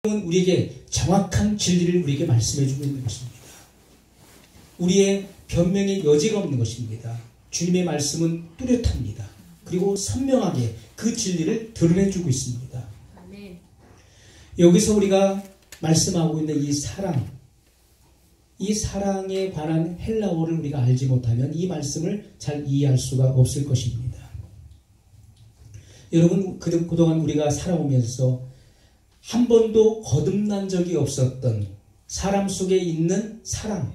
우리에게 정확한 진리를 우리에게 말씀해 주고 있는 것입니다. 우리의 변명의 여지가 없는 것입니다. 주님의 말씀은 뚜렷합니다. 그리고 선명하게 그 진리를 드러내주고 있습니다. 아멘. 여기서 우리가 말씀하고 있는 이 사랑, 이 사랑에 관한 헬라어를 우리가 알지 못하면 이 말씀을 잘 이해할 수가 없을 것입니다. 여러분, 그동안 우리가 살아오면서 한 번도 거듭난 적이 없었던 사람 속에 있는 사랑,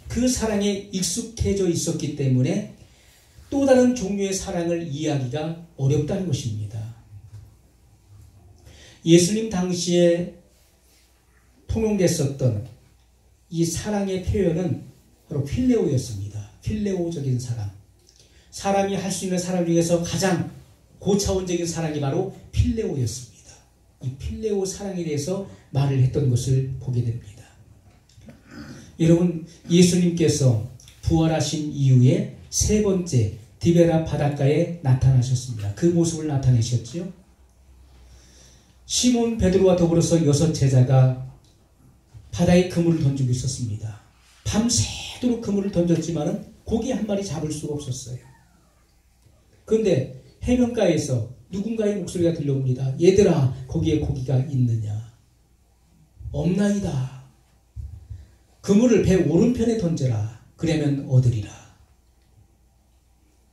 그 사랑에 익숙해져 있었기 때문에 또 다른 종류의 사랑을 이해하기가 어렵다는 것입니다. 예수님 당시에 통용됐었던 이 사랑의 표현은 바로 필레오였습니다. 필레오적인 사랑. 사람이 할 수 있는 사랑 중에서 가장 고차원적인 사랑이 바로 필레오였습니다. 이 필레오 사랑에 대해서 말을 했던 것을 보게 됩니다. 여러분, 예수님께서 부활하신 이후에 세 번째 디베라 바닷가에 나타나셨습니다. 그 모습을 나타내셨죠. 시몬 베드로와 더불어서 6 제자가 바다에 그물을 던지고 있었습니다. 밤새도록 그물을 던졌지만은 고기 한 마리 잡을 수가 없었어요. 그런데 해변가에서 누군가의 목소리가 들려옵니다. 얘들아, 거기에 고기가 있느냐? 없나이다. 그물을 배 오른편에 던져라. 그러면 얻으리라.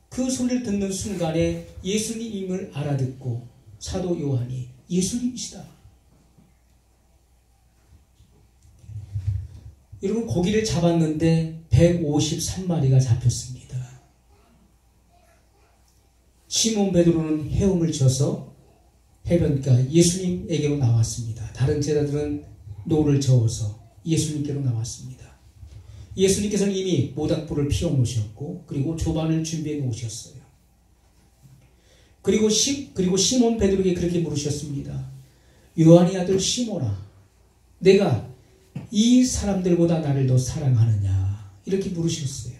그 소리를 듣는 순간에 예수님임을 알아듣고 사도 요한이 예수님이시다. 여러분, 고기를 잡았는데 153마리가 잡혔습니다. 시몬 베드로는 헤엄을 쳐서 해변가 예수님에게로 나왔습니다. 다른 제자들은 노를 저어서 예수님께로 나왔습니다. 예수님께서는 이미 모닥불을 피워 놓으셨고 그리고 조반을 준비해 놓으셨어요. 그리고 시몬 베드로에게 그렇게 물으셨습니다. 요한의 아들 시몬아, 내가 이 사람들보다 나를 더 사랑하느냐? 이렇게 물으셨어요.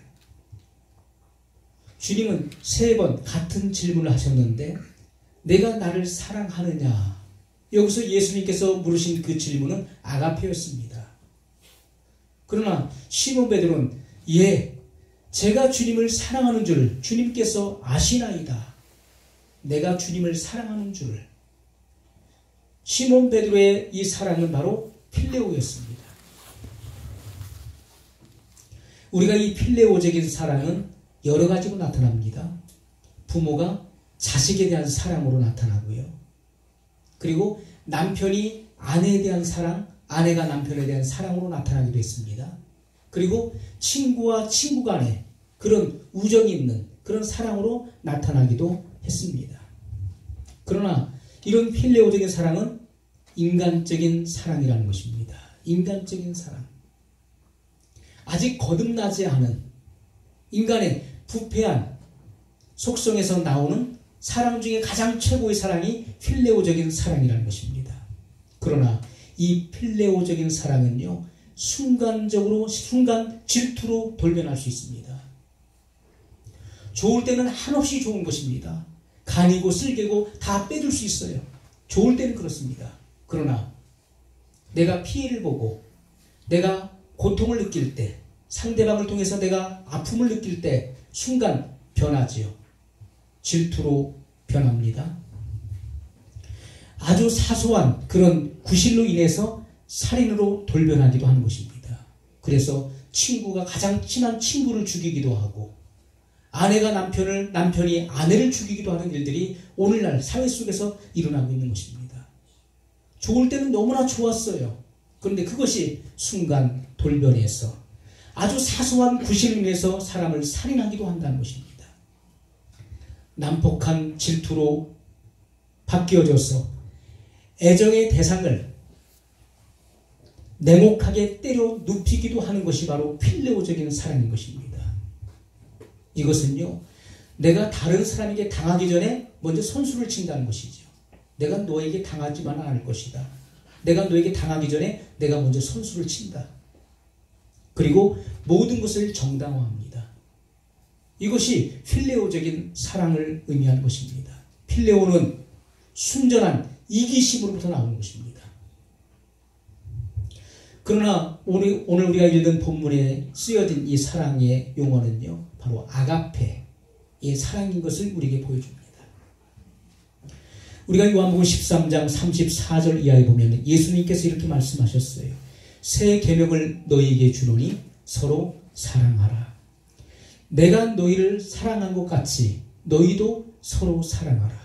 주님은 3번 같은 질문을 하셨는데 내가 나를 사랑하느냐? 여기서 예수님께서 물으신 그 질문은 아가페였습니다. 그러나 시몬 베드로는 예, 제가 주님을 사랑하는 줄 주님께서 아시나이다. 내가 주님을 사랑하는 줄. 시몬 베드로의 이 사랑은 바로 필레오였습니다. 우리가 이 필레오적인 사랑은 여러 가지로 나타납니다. 부모가 자식에 대한 사랑으로 나타나고요. 그리고 남편이 아내에 대한 사랑, 아내가 남편에 대한 사랑으로 나타나기도 했습니다. 그리고 친구와 친구 간에 그런 우정이 있는 그런 사랑으로 나타나기도 했습니다. 그러나 이런 필레오적인 사랑은 인간적인 사랑이라는 것입니다. 인간적인 사랑. 아직 거듭나지 않은 인간의 부패한 속성에서 나오는 사랑 중에 가장 최고의 사랑이 필레오적인 사랑이라는 것입니다. 그러나 이 필레오적인 사랑은요, 순간 질투로 돌변할 수 있습니다. 좋을 때는 한없이 좋은 것입니다. 간이고 쓸개고 다 빼줄 수 있어요. 좋을 때는 그렇습니다. 그러나 내가 피해를 보고 내가 고통을 느낄 때, 상대방을 통해서 내가 아픔을 느낄 때 순간 변하지요. 질투로 변합니다. 아주 사소한 그런 구실로 인해서 살인으로 돌변하기도 하는 것입니다. 그래서 친구가 가장 친한 친구를 죽이기도 하고 아내가 남편을, 남편이 아내를 죽이기도 하는 일들이 오늘날 사회 속에서 일어나고 있는 것입니다. 좋을 때는 너무나 좋았어요. 그런데 그것이 순간 돌변해서 아주 사소한 구실로 인해서 사람을 살인하기도 한다는 것입니다. 난폭한 질투로 바뀌어져서 애정의 대상을 냉혹하게 때려 눕히기도 하는 것이 바로 필레오적인 사랑인 것입니다. 이것은요, 내가 다른 사람에게 당하기 전에 먼저 선수를 친다는 것이죠. 내가 너에게 당하지만 않을 것이다. 내가 너에게 당하기 전에 내가 먼저 선수를 친다. 그리고 모든 것을 정당화합니다. 이것이 필레오적인 사랑을 의미하는 것입니다. 필레오는 순전한 이기심으로부터 나오는 것입니다. 그러나 오늘 우리가 읽은 본문에 쓰여진 이 사랑의 용어는요, 바로 아가페의 사랑인 것을 우리에게 보여줍니다. 우리가 요한복음 13장 34절 이하에 보면 예수님께서 이렇게 말씀하셨어요. 새 계명을 너희에게 주노니 서로 사랑하라. 내가 너희를 사랑한 것 같이 너희도 서로 사랑하라.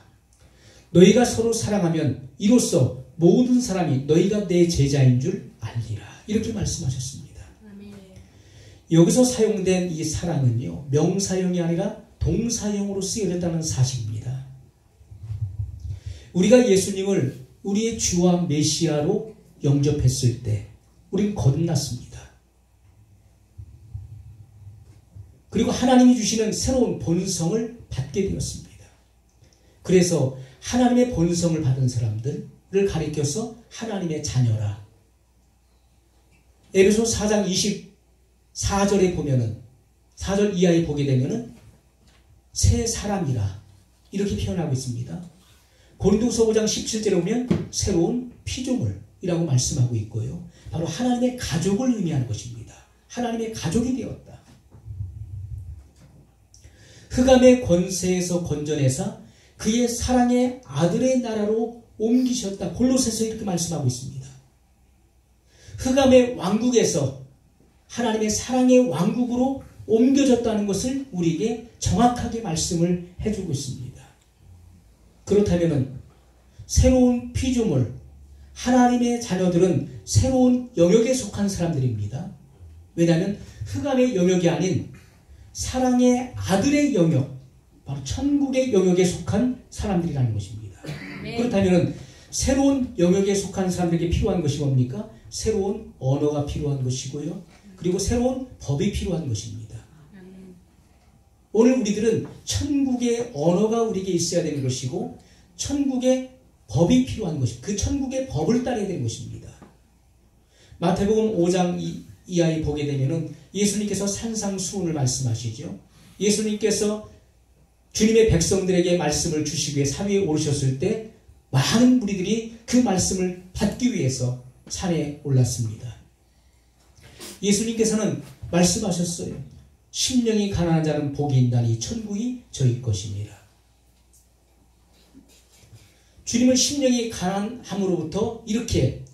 너희가 서로 사랑하면 이로써 모든 사람이 너희가 내 제자인 줄 알리라. 이렇게 말씀하셨습니다. 여기서 사용된 이 사랑은요, 명사형이 아니라 동사형으로 쓰여졌다는 사실입니다. 우리가 예수님을 우리의 주와 메시아로 영접했을 때 우리는 거듭났습니다. 그리고 하나님이 주시는 새로운 본성을 받게 되었습니다. 그래서 하나님의 본성을 받은 사람들을 가리켜서 하나님의 자녀라. 에베소 4장 24절에 보면은 4절 이하에 보게 되면은 새 사람이라 이렇게 표현하고 있습니다. 고린도서 5장 17절에 보면 새로운 피조물이라고 말씀하고 있고요. 바로 하나님의 가족을 의미하는 것입니다. 하나님의 가족이 되었다. 흑암의 권세에서 건져내사 그의 사랑의 아들의 나라로 옮기셨다. 골로새서 이렇게 말씀하고 있습니다. 흑암의 왕국에서 하나님의 사랑의 왕국으로 옮겨졌다는 것을 우리에게 정확하게 말씀을 해주고 있습니다. 그렇다면 새로운 피조물, 하나님의 자녀들은 새로운 영역에 속한 사람들입니다. 왜냐하면 흑암의 영역이 아닌 사랑의 아들의 영역, 바로 천국의 영역에 속한 사람들이라는 것입니다. 네. 그렇다면 새로운 영역에 속한 사람들에게 필요한 것이 뭡니까? 새로운 언어가 필요한 것이고요. 그리고 새로운 법이 필요한 것입니다. 오늘 우리들은 천국의 언어가 우리에게 있어야 되는 것이고 천국의 법이 필요한 것입니다. 그 천국의 법을 따라야 되는 것입니다. 마태복음 5장 이하에 보게 되면은 예수님께서 산상수훈을 말씀하시죠. 예수님께서 주님의 백성들에게 말씀을 주시기 위해 산 위에 오르셨을 때 많은 무리들이 그 말씀을 받기 위해서 산에 올랐습니다. 예수님께서는 말씀하셨어요. 심령이 가난한 자는 복이 있나니 천국이 저희 것입니다. 주님은 심령이 가난함으로부터 이렇게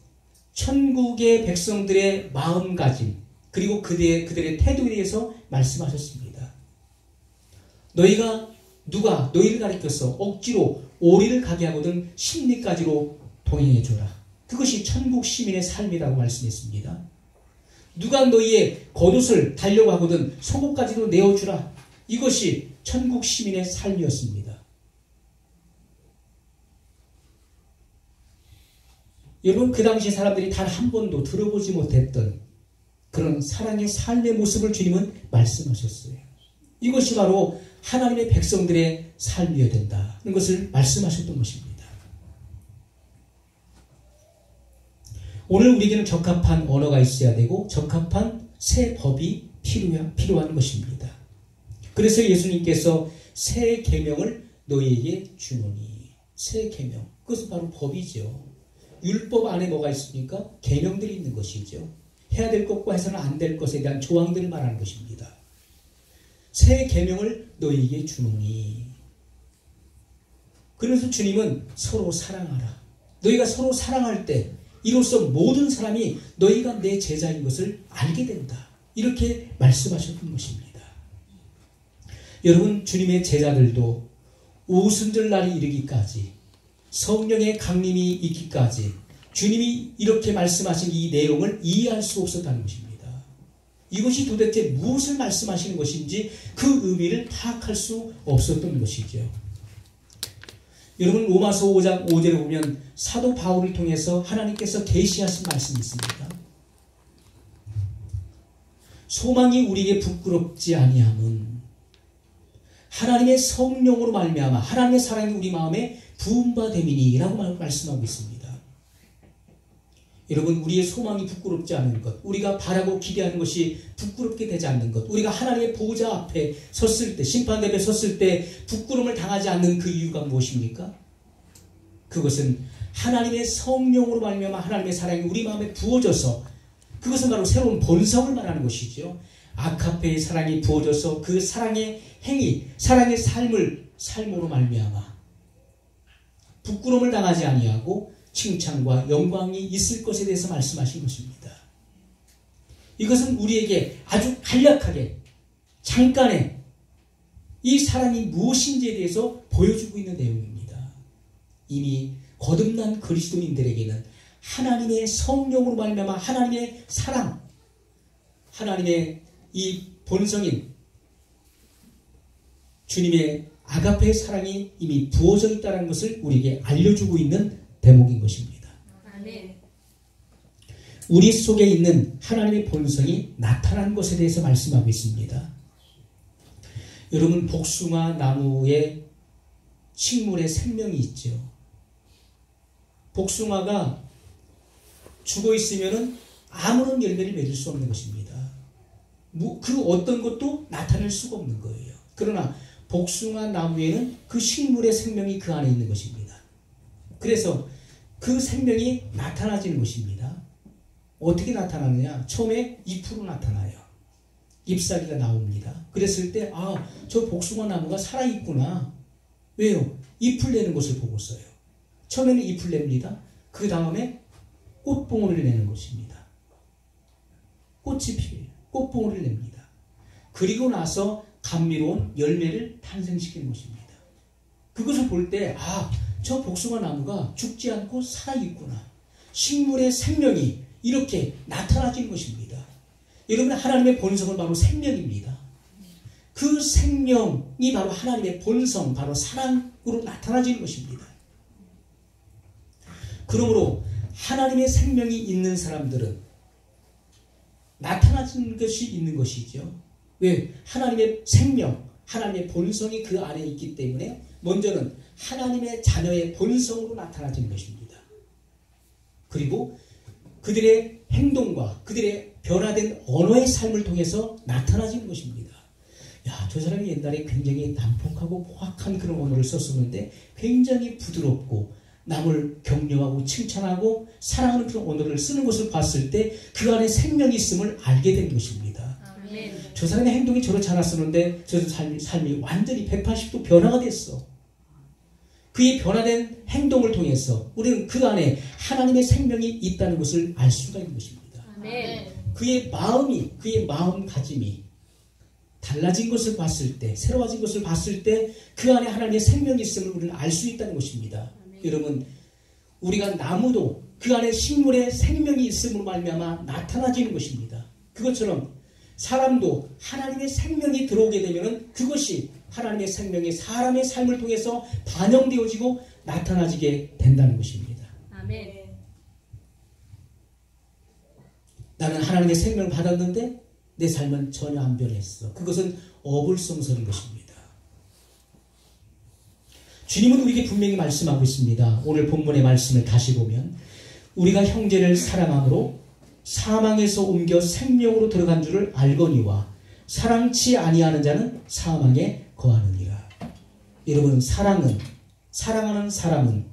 천국의 백성들의 마음가짐 그리고 그들의 태도에 대해서 말씀하셨습니다. 너희가 누가 너희를 가리켜서 억지로 오리를 가게 하거든 십리까지로 동행해줘라. 그것이 천국 시민의 삶이라고 말씀했습니다. 누가 너희의 겉옷을 달려고 하거든 속옷까지도 내어주라. 이것이 천국 시민의 삶이었습니다. 여러분, 그 당시 사람들이 단 한 번도 들어보지 못했던 그런 사랑의 삶의 모습을 주님은 말씀하셨어요. 이것이 바로 하나님의 백성들의 삶이어야 된다는 것을 말씀하셨던 것입니다. 오늘 우리에게는 적합한 언어가 있어야 되고 적합한 새 법이 필요한 것입니다. 그래서 예수님께서 새 계명을 너희에게 주노니. 새 계명, 그것은 바로 법이죠. 율법 안에 뭐가 있습니까? 계명들이 있는 것이죠. 해야 될 것과 해서는 안 될 것에 대한 조항들을 말하는 것입니다. 새 계명을 너희에게 주노니. 그래서 주님은 서로 사랑하라. 너희가 서로 사랑할 때 이로써 모든 사람이 너희가 내 제자인 것을 알게 된다. 이렇게 말씀하셨던 것입니다. 여러분, 주님의 제자들도 오순절 날이 이르기까지 성령의 강림이 있기까지 주님이 이렇게 말씀하신 이 내용을 이해할 수 없었다는 것입니다. 이것이 도대체 무엇을 말씀하시는 것인지 그 의미를 파악할 수 없었던 것이죠. 여러분, 로마서 5장 5절에 보면 사도 바울을 통해서 하나님께서 계시하신 말씀이 있습니다. 소망이 우리에게 부끄럽지 아니함은 하나님의 성령으로 말미암아 하나님의 사랑이 우리 마음에 부음바 됨이니라고 말씀하고 있습니다. 여러분, 우리의 소망이 부끄럽지 않은 것, 우리가 바라고 기대하는 것이 부끄럽게 되지 않는 것, 우리가 하나님의 보좌 앞에 섰을 때, 심판 앞에 섰을 때 부끄러움을 당하지 않는 그 이유가 무엇입니까? 그것은 하나님의 성령으로 말미암아 하나님의 사랑이 우리 마음에 부어져서 그것은 바로 새로운 본성을 말하는 것이죠. 아가페의 사랑이 부어져서 그 사랑의 행위, 사랑의 삶으로 말미암아 부끄러움을 당하지 아니하고 칭찬과 영광이 있을 것에 대해서 말씀하신 것입니다. 이것은 우리에게 아주 간략하게 잠깐의 이 사랑이 무엇인지에 대해서 보여주고 있는 내용입니다. 이미 거듭난 그리스도인들에게는 하나님의 성령으로 말미암아 하나님의 사랑, 하나님의 이 본성인 주님의 아가페의 사랑이 이미 부어져 있다는 것을 우리에게 알려주고 있는 대목인 것입니다. 아멘. 우리 속에 있는 하나님의 본성이 나타난 것에 대해서 말씀하고 있습니다. 여러분, 복숭아 나무에 식물에 생명이 있죠. 복숭아가 죽어 있으면 아무런 열매를 맺을 수 없는 것입니다. 그 어떤 것도 나타낼 수가 없는 거예요. 그러나 복숭아 나무에는 그 식물의 생명이 그 안에 있는 것입니다. 그래서 그 생명이 나타나지는 것입니다. 어떻게 나타나느냐? 처음에 잎으로 나타나요. 잎사귀가 나옵니다. 그랬을 때 저 복숭아 나무가 살아있구나. 왜요? 잎을 내는 것을 보고서요. 처음에는 잎을 냅니다. 그 다음에 꽃봉오리를 내는 것입니다. 꽃이 피어요. 꽃봉오리를 냅니다. 그리고 나서 감미로운 열매를 탄생시키는 것입니다. 그것을 볼 때 저 복숭아 나무가 죽지 않고 살아있구나. 식물의 생명이 이렇게 나타나지는 것입니다. 여러분, 하나님의 본성은 바로 생명입니다. 그 생명이 바로 하나님의 본성, 바로 사랑으로 나타나지는 것입니다. 그러므로 하나님의 생명이 있는 사람들은 나타나는 것이 있는 것이죠. 왜? 하나님의 생명, 하나님의 본성이 그 안에 있기 때문에 먼저는 하나님의 자녀의 본성으로 나타나지는 것입니다. 그리고 그들의 행동과 그들의 변화된 언어의 삶을 통해서 나타나지는 것입니다. 저 사람이 옛날에 굉장히 난폭하고 포악한 그런 언어를 썼었는데 굉장히 부드럽고 남을 격려하고 칭찬하고 사랑하는 그런 언어를 쓰는 것을 봤을 때 그 안에 생명이 있음을 알게 된 것입니다. 아멘. 저 사람의 행동이 저렇지 않았었는데 저 삶이 완전히 180도 변화가 됐어. 그의 변화된 행동을 통해서 우리는 그 안에 하나님의 생명이 있다는 것을 알 수가 있는 것입니다. 아멘. 그의 마음가짐이 달라진 것을 봤을 때, 새로워진 것을 봤을 때 그 안에 하나님의 생명이 있음을 우리는 알 수 있다는 것입니다. 아멘. 여러분, 우리가 나무도 그 안에 식물의 생명이 있음으로 말미암아 나타나지는 것입니다. 그것처럼 사람도 하나님의 생명이 들어오게 되면 그것이 하나님의 생명이 사람의 삶을 통해서 반영되어지고 나타나지게 된다는 것입니다. 아멘. 나는 하나님의 생명을 받았는데 내 삶은 전혀 안 변했어. 그것은 어불성설인 것입니다. 주님은 우리에게 분명히 말씀하고 있습니다. 오늘 본문의 말씀을 다시 보면 우리가 형제를 사랑함으로 사망에서 옮겨 생명으로 들어간 줄을 알거니와 사랑치 아니하는 자는 사망에 거하느니라. 여러분, 사랑하는 사람은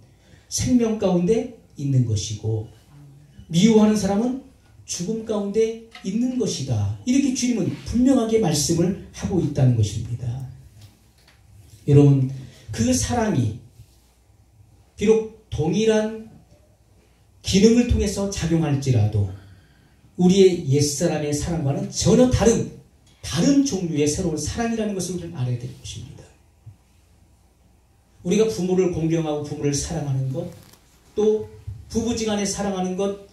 생명 가운데 있는 것이고 미워하는 사람은 죽음 가운데 있는 것이다. 이렇게 주님은 분명하게 말씀을 하고 있다는 것입니다. 여러분, 그 사랑이 비록 동일한 기능을 통해서 작용할지라도 우리의 옛사람의 사랑과는 전혀 다른 종류의 새로운 사랑이라는 것을 우리는 알아야 될 것입니다. 우리가 부모를 공경하고 부모를 사랑하는 것, 또 부부지간에 사랑하는 것,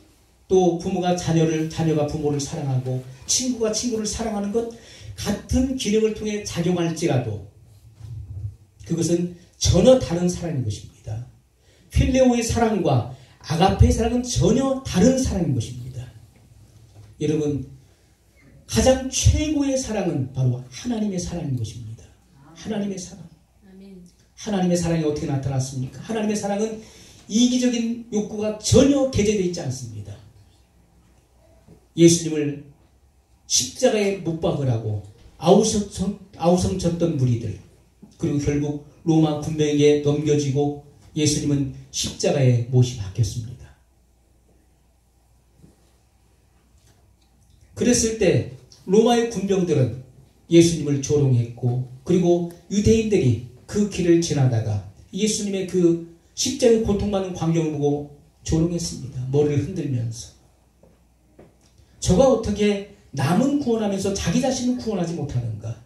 또 부모가 자녀가 부모를 사랑하고 친구가 친구를 사랑하는 것, 같은 기능을 통해 작용할지라도 그것은 전혀 다른 사랑인 것입니다. 필레오의 사랑과 아가페의 사랑은 전혀 다른 사랑인 것입니다. 여러분, 가장 최고의 사랑은 바로 하나님의 사랑인 것입니다. 하나님의 사랑. 하나님의 사랑이 어떻게 나타났습니까? 하나님의 사랑은 이기적인 욕구가 전혀 개재되어 있지 않습니다. 예수님을 십자가에 못 박으라고 아우성쳤던 무리들, 그리고 결국 로마 군병에게 넘겨지고 예수님은 십자가의 못이 박혔습니다. 그랬을 때 로마의 군병들은 예수님을 조롱했고, 그리고 유대인들이 그 길을 지나다가 예수님의 그 십자가의 고통받는 광경을 보고 조롱했습니다. 머리를 흔들면서. 저가 어떻게 남은 구원하면서 자기 자신을 구원하지 못하는가?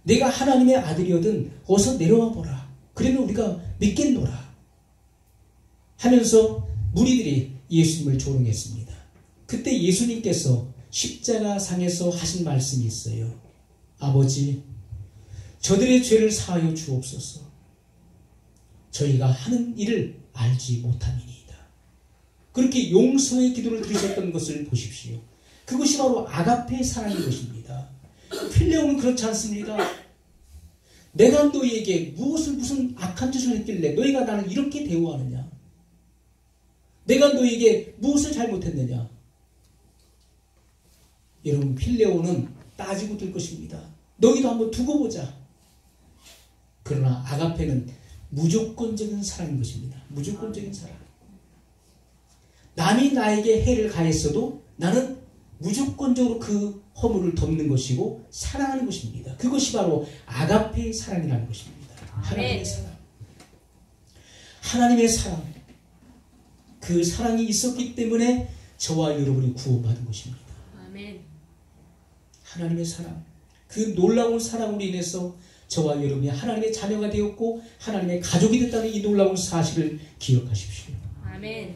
내가 하나님의 아들이거든 어서 내려와 보라. 그러면 우리가 믿겠노라. 하면서 무리들이 예수님을 조롱했습니다. 그때 예수님께서 십자가상에서 하신 말씀이 있어요. 아버지, 저들의 죄를 사하여 주옵소서. 저희가 하는 일을 알지 못함이니이다. 그렇게 용서의 기도를 드리셨던 것을 보십시오. 그것이 바로 아가페의 사랑인 것입니다. 필레오는 그렇지 않습니다. 내가 너희에게 무슨 악한 짓을 했길래 너희가 나를 이렇게 대우하느냐? 내가 너희에게 무엇을 잘못했느냐? 여러분, 필레오는 따지고 들 것입니다. 너희도 한번 두고 보자. 그러나 아가페는 무조건적인 사랑인 것입니다. 무조건적인 사랑. 남이 나에게 해를 가했어도 나는 무조건적으로 그 허물을 덮는 것이고 사랑하는 것입니다. 그것이 바로 아가페의 사랑이라는 것입니다. 하나님의 사랑. 하나님의 사랑. 그 사랑이 있었기 때문에 저와 여러분이 구원받은 것입니다. 아멘. 하나님의 사랑. 그 놀라운 사랑으로 인해서 저와 여러분이 하나님의 자녀가 되었고 하나님의 가족이 됐다는 이 놀라운 사실을 기억하십시오. 아멘.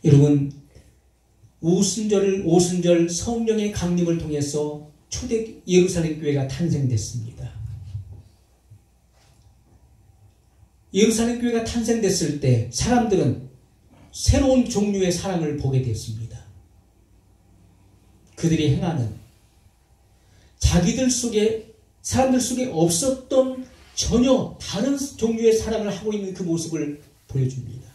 여러분, 오순절 성령의 강림을 통해서 초대 예루살렘 교회가 탄생됐습니다. 예루살렘 교회가 탄생됐을 때 사람들은 새로운 종류의 사랑을 보게 됐습니다. 그들이 행하는 사람들 속에 없었던 전혀 다른 종류의 사랑을 하고 있는 그 모습을 보여줍니다.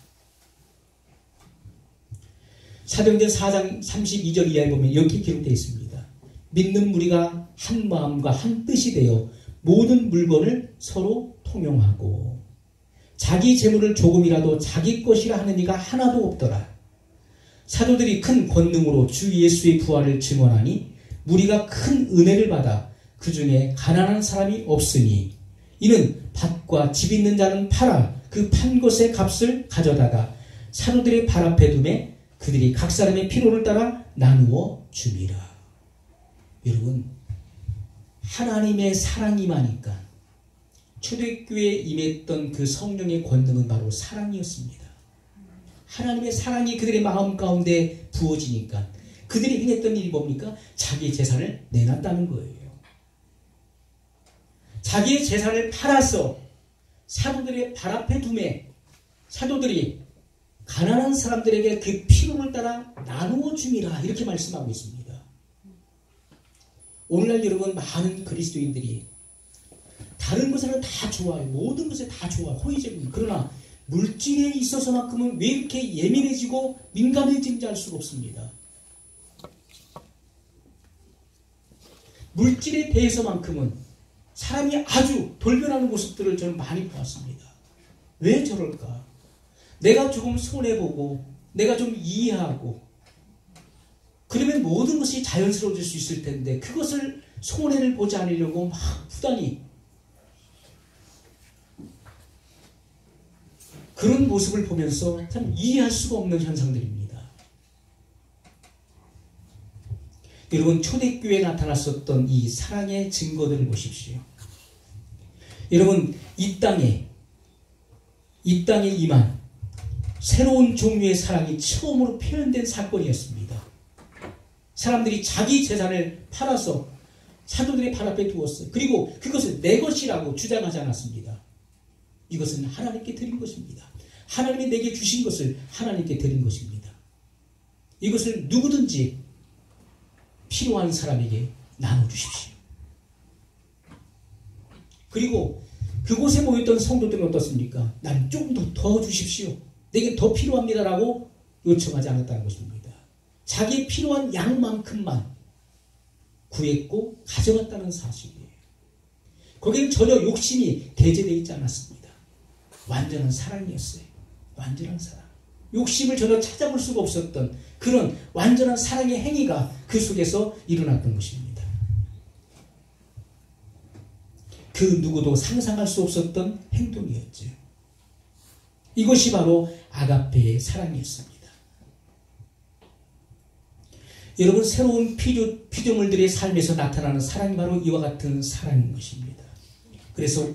사도행전 4장 32절 이하에 보면 이렇게 기록되어 있습니다. 믿는 무리가 한 마음과 한 뜻이 되어 모든 물건을 서로 통용하고 자기 재물을 조금이라도 자기 것이라 하는 이가 하나도 없더라. 사도들이 큰 권능으로 주 예수의 부활을 증언하니 무리가 큰 은혜를 받아 그 중에 가난한 사람이 없으니 이는 밭과 집 있는 자는 팔아 그 판 것의 값을 가져다가 사도들의 발 앞에 두매 그들이 각 사람의 필요를 따라 나누어 줍니다. 여러분, 하나님의 사랑이 임하니까 초대교회에 임했던 그 성령의 권능은 바로 사랑이었습니다. 하나님의 사랑이 그들의 마음 가운데 부어지니까 그들이 행했던 일이 뭡니까? 자기의 재산을 내놨다는 거예요. 자기의 재산을 팔아서 사도들의 발 앞에 두매 사도들이 가난한 사람들에게 그 필요를 따라 나누어 줍니다. 이렇게 말씀하고 있습니다. 오늘날 여러분, 많은 그리스도인들이 다른 것에는 다 좋아요. 모든 것에 다 좋아요. 호의적입니다. 그러나 물질에 있어서만큼은 왜 이렇게 예민해지고 민감해진지 알 수가 없습니다. 물질에 대해서만큼은 사람이 아주 돌변하는 모습들을 저는 많이 보았습니다. 왜 저럴까? 내가 조금 손해보고 내가 좀 이해하고 그러면 모든 것이 자연스러워질 수 있을 텐데 그것을 손해를 보지 않으려고 막 부단히 그런 모습을 보면서 참 이해할 수가 없는 현상들입니다. 여러분, 초대교회에 나타났었던 이 사랑의 증거들을 보십시오. 여러분, 이 땅에 임한 새로운 종류의 사랑이 처음으로 표현된 사건이었습니다. 사람들이 자기 재산을 팔아서 사도들의 발 앞에 두었어요. 그리고 그것을 내 것이라고 주장하지 않았습니다. 이것은 하나님께 드린 것입니다. 하나님이 내게 주신 것을 하나님께 드린 것입니다. 이것을 누구든지 필요한 사람에게 나눠주십시오. 그리고 그곳에 모였던 성도들은 어떻습니까? 난 좀 더 주십시오. 내게 더 필요합니다라고 요청하지 않았다는 것입니다. 자기의 필요한 양만큼만 구했고 가져갔다는 사실이에요. 거기는 전혀 욕심이 배제되어 있지 않았습니다. 완전한 사랑이었어요. 완전한 사랑. 욕심을 전혀 찾아볼 수가 없었던 그런 완전한 사랑의 행위가 그 속에서 일어났던 것입니다. 그 누구도 상상할 수 없었던 행동이었죠. 이것이 바로 아가페의 사랑이었습니다. 여러분, 새로운 피조물들의 삶에서 나타나는 사랑이 바로 이와 같은 사랑인 것입니다. 그래서